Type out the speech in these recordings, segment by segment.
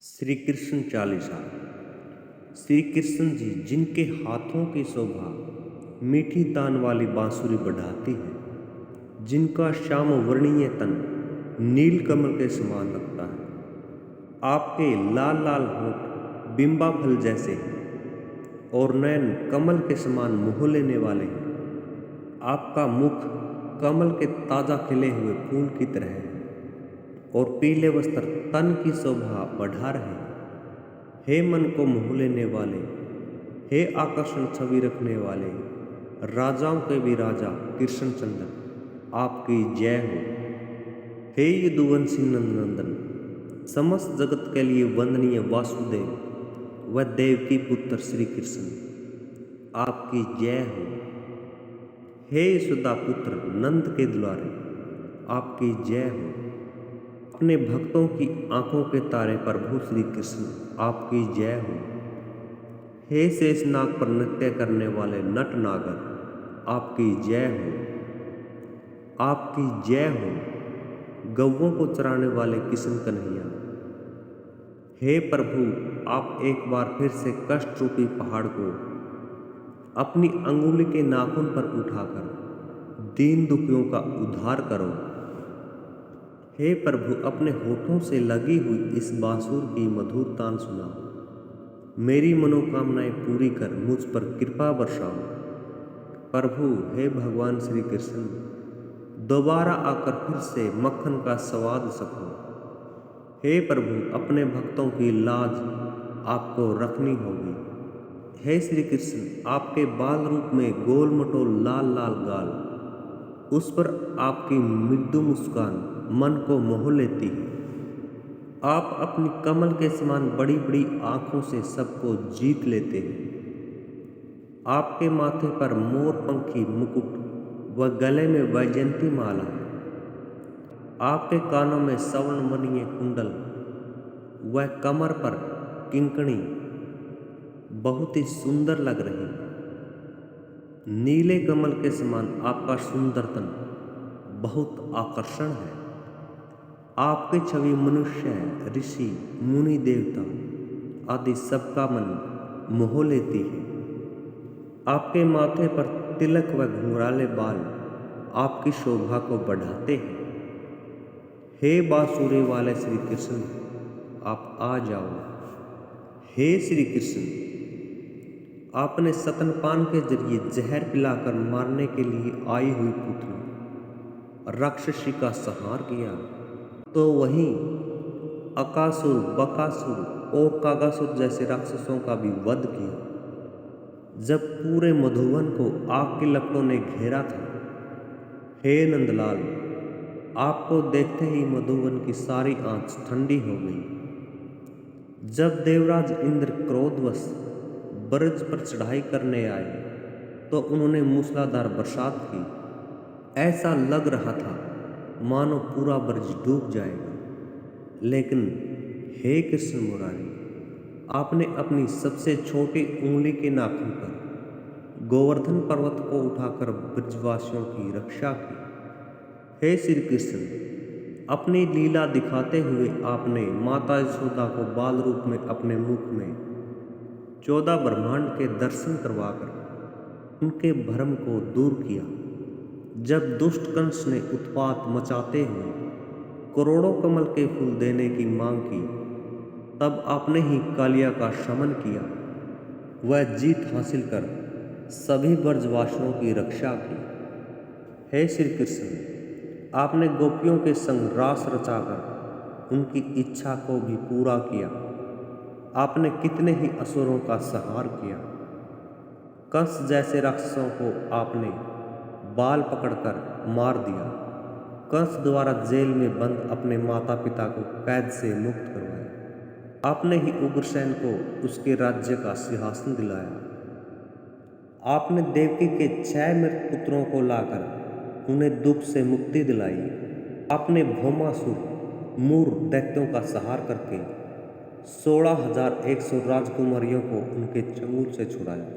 श्री कृष्ण चालीसा। श्री कृष्ण जी जिनके हाथों की शोभा मीठी तान वाली बांसुरी बढ़ाती है, जिनका श्याम वर्णीय तन नील कमल के समान लगता है, आपके लाल लाल होंठ बिंबा फल जैसे हैं और नयन कमल के समान मोह लेने वाले हैं। आपका मुख कमल के ताज़ा खिले हुए फूल की तरह है और पीले वस्त्र तन की शोभा बढ़ा रहे हैं। हे मन को मोह लेने वाले, हे आकर्षण छवि रखने वाले, राजाओं के भी राजा कृष्णचंद्र, आपकी जय हो। हे यदुवंशी नंदन, समस्त जगत के लिए वंदनीय वासुदेव व देवकी पुत्र श्री कृष्ण, आपकी जय हो। हे यशोदा पुत्र नंद के दुलारे, आपकी जय हो। अपने भक्तों की आंखों के तारे प्रभु श्री कृष्ण, आपकी जय हो। हे शेषनाग पर नृत्य करने वाले नट नागर, आपकी जय हो। आपकी जय हो। गौओं को चराने वाले किशन कन्हैया, हे प्रभु, आप एक बार फिर से कष्ट रूपी पहाड़ को अपनी अंगुली के नाखून पर उठाकर दीन दुखियों का उद्धार करो। हे प्रभु, अपने होठों से लगी हुई इस बांसुर की मधुर तान सुनाओ। मेरी मनोकामनाएं पूरी कर मुझ पर कृपा बरसाओ। प्रभु, हे भगवान श्री कृष्ण, दोबारा आकर फिर से मक्खन का स्वाद सको। हे प्रभु, अपने भक्तों की लाज आपको रखनी होगी। हे श्री कृष्ण, आपके बाल रूप में गोल मटोल लाल लाल गाल, उस पर आपकी मृदु मुस्कान मन को मोह लेती है। आप अपनी कमल के समान बड़ी बड़ी आंखों से सबको जीत लेते हैं। आपके माथे पर मोर पंखी मुकुट व गले में वैजयंती माला है। आपके कानों में सवर्णमणीय कुंडल व कमर पर किंकणी बहुत ही सुंदर लग रही है। नीले कमल के समान आपका सुंदर तन बहुत आकर्षण है। आपकी छवि मनुष्य, ऋषि, मुनि, देवता आदि सबका मन मोह लेती है। आपके माथे पर तिलक व घुंघराले बाल आपकी शोभा को बढ़ाते हैं। हे बांसुरी वाले श्री कृष्ण, आप आ जाओ। हे श्री कृष्ण, आपने स्तनपान के जरिए जहर पिलाकर मारने के लिए आई हुई पुत्री राक्षसी का संहार किया, तो वहीं अकासुर, बकासुर और कागासुर जैसे राक्षसों का भी वध किया। जब पूरे मधुवन को आग की लपटों ने घेरा था, हे नंदलाल, आपको देखते ही मधुवन की सारी आंच ठंडी हो गई। जब देवराज इंद्र क्रोधवश ब्रज पर चढ़ाई करने आए, तो उन्होंने मूसलाधार बरसात की। ऐसा लग रहा था मानो पूरा ब्रज डूब जाएगा। लेकिन हे कृष्ण मुरारी, आपने अपनी सबसे छोटी उंगली के नाखून पर गोवर्धन पर्वत को उठाकर ब्रजवासियों की रक्षा की। हे श्री कृष्ण, अपनी लीला दिखाते हुए आपने माता यशोदा को बाल रूप में अपने मुख में 14 ब्रह्मांड के दर्शन करवाकर उनके भ्रम को दूर किया। जब दुष्ट कंस ने उत्पात मचाते हुए करोड़ों कमल के फूल देने की मांग की, तब आपने ही कालिया का शमन किया। वह जीत हासिल कर सभी ब्रजवासियों की रक्षा की। हे श्री कृष्ण, आपने गोपियों के संग रास रचाकर उनकी इच्छा को भी पूरा किया। आपने कितने ही असुरों का संहार किया। कंस जैसे राक्षसों को आपने बाल पकड़कर मार दिया। कंस द्वारा जेल में बंद अपने माता पिता को कैद से मुक्त करवाया। आपने ही उग्रसेन को उसके राज्य का सिंहासन दिलाया। आपने देवकी के 6 मृत पुत्रों को लाकर उन्हें दुख से मुक्ति दिलाई। आपने भौमासुर मूर दैत्यों का संहार करके 16,100 राजकुमारियों को उनके चंगुल से छुड़ाया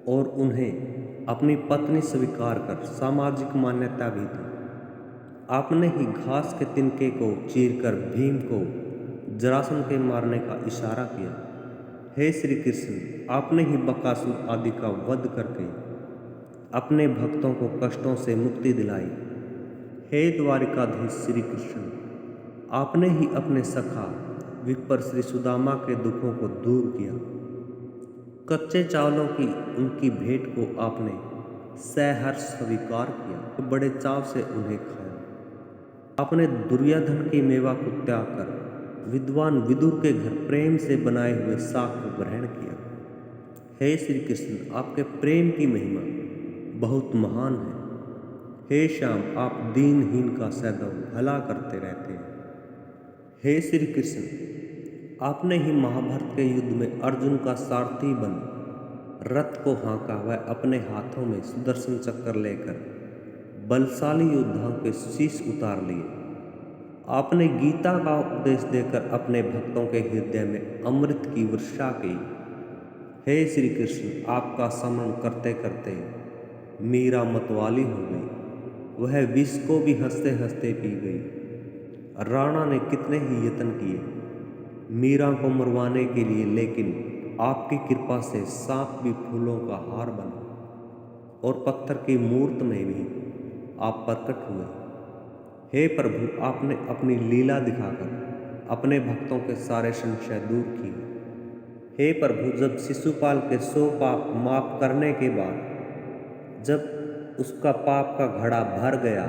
और उन्हें अपनी पत्नी स्वीकार कर सामाजिक मान्यता भी दी। आपने ही घास के तिनके को चीरकर भीम को जरासंध के मारने का इशारा किया। हे श्री कृष्ण, आपने ही बकासुर आदि का वध करके अपने भक्तों को कष्टों से मुक्ति दिलाई। हे द्वारिकाधीश श्री कृष्ण, आपने ही अपने सखा विप्र श्री सुदामा के दुखों को दूर किया। कच्चे चावलों की उनकी भेंट को आपने सहर्ष स्वीकार किया, बड़े चाव से उन्हें खाया। आपने दुर्योधन की मेवा को त्याग कर विद्वान विदुर के घर प्रेम से बनाए हुए शाक को ग्रहण किया। हे श्री कृष्ण, आपके प्रेम की महिमा बहुत महान है। हे श्याम, आप दीनहीन का सदैव भला करते रहते हैं। हे श्री कृष्ण, आपने ही महाभारत के युद्ध में अर्जुन का सारथी बन रथ को हाँका, वह अपने हाथों में सुदर्शन चक्र लेकर बलशाली योद्धाओं के शीश उतार लिए। आपने गीता का उपदेश देकर अपने भक्तों के हृदय में अमृत की वर्षा की। हे श्री कृष्ण, आपका स्मरण करते करते मीरा मतवाली हो गई। वह विष को भी हंसते हंसते पी गई। राणा ने कितने ही यत्न किए मीरा को मरवाने के लिए, लेकिन आपकी कृपा से सांप भी फूलों का हार बना और पत्थर की मूर्त में भी आप प्रकट हुए। हे प्रभु, आपने अपनी लीला दिखाकर अपने भक्तों के सारे संशय दूर किए। हे प्रभु, जब शिशुपाल के 100 पाप माफ करने के बाद जब उसका पाप का घड़ा भर गया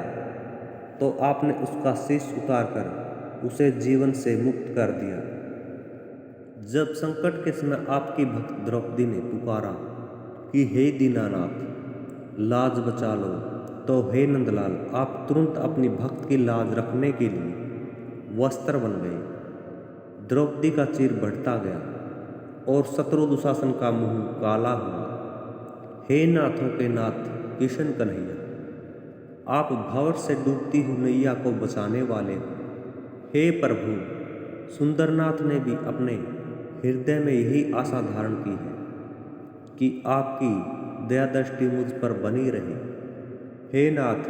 तो आपने उसका शीश उतारकर उसे जीवन से मुक्त कर दिया। जब संकट के समय आपकी भक्त द्रौपदी ने पुकारा कि हे दीनानाथ लाज बचा लो, तो हे नंदलाल, आप तुरंत अपनी भक्त की लाज रखने के लिए वस्त्र बन गए। द्रौपदी का चीर बढ़ता गया और शत्रु दुशासन का मुंह काला हुआ। हे नाथों के नाथ किशन कन्हैया, आप भंवर से डूबती हुई नैया को बचाने वाले हो। हे प्रभु, सुंदरनाथ ने भी अपने हृदय में यही आशा धारण की है कि आपकी दया दृष्टि मुझ पर बनी रहे। हे नाथ,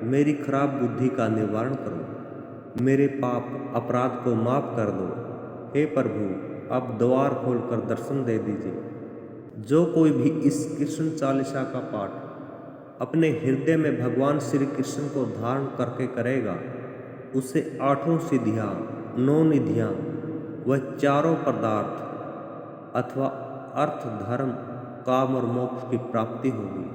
मेरी खराब बुद्धि का निवारण करो, मेरे पाप अपराध को माफ कर दो। हे प्रभु, अब द्वार खोलकर दर्शन दे दीजिए। जो कोई भी इस कृष्ण चालीसा का पाठ अपने हृदय में भगवान श्री कृष्ण को धारण करके करेगा, उसे 8 सिद्धियाँ, 9 निधियाँ व 4 पदार्थ अथवा अर्थ, धर्म, काम और मोक्ष की प्राप्ति होगी।